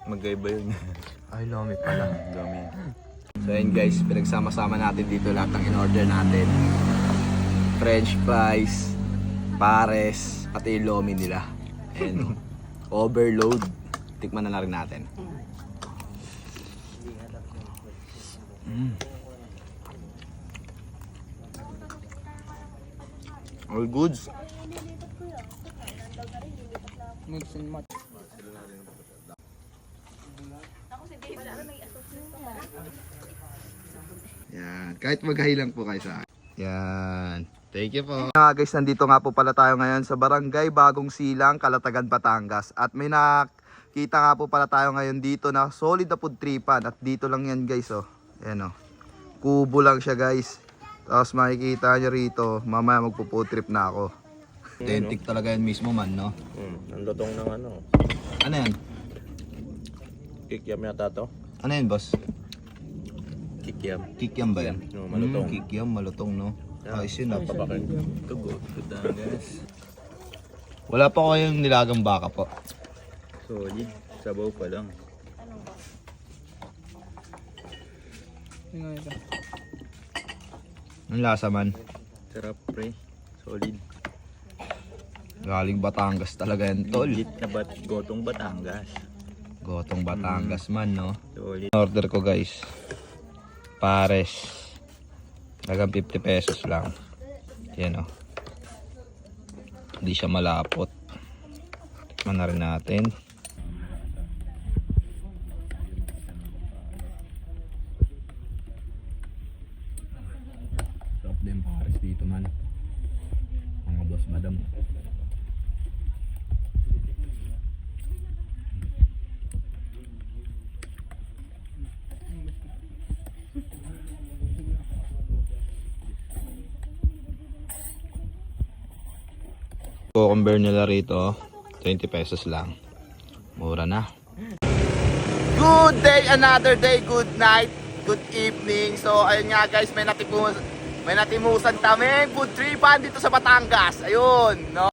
Magkaiba yun. Ay, lomi pala. Dami. So ayun guys, pinagsama-sama natin dito lahat ng in-order natin. French fries, pares, pati yung lomi nila. And overload. Tikman na rin natin. All goods. Mix and match. Yan. Kahit maghahi lang po kayo sa akin. Yan. Thank you po. Guys, nandito nga po pala tayo ngayon sa Barangay Bagong Silang, Calatagan, Batangas. At may nakita nga po pala tayo ngayon dito na solid na food tripan. At dito lang yan guys, oh. Ayan, oh. Kubo lang siya guys. Tapos makikita nyo rito, mamaya magpo-food trip na ako. Authentic talaga yan mismo man, no? Ang lutong ng ano. Ano yan? Kikiam yata to. Ano yan, boss? Kikiam. Kikiam ba yan? No, malutong. Kikiam, malutong, no? Ayos yun, ah. Papakin. Ito good. Good guys. Wala pa ko yung nilagang baka po. Solid. Sabaw pa lang. Tingnan ito. Ang lasa man. Sarap pre. Solid. Galing Batangas talaga yan, tol. Legit na gotong Batangas. Gotong Batangas man, no? Solid. Order ko guys. Pares. Talagang 50 pesos lang. Yan, oh. Hindi siya malapot. Tikman na rin natin. Sarap din pares dito man. Mga boss madam. Cucumber nila rito, 20 pesos lang. Mura na. Good day, another day, good night, good evening. So ayun nga guys, may natimusan kami food tripan dito sa Batangas. Ayun, no?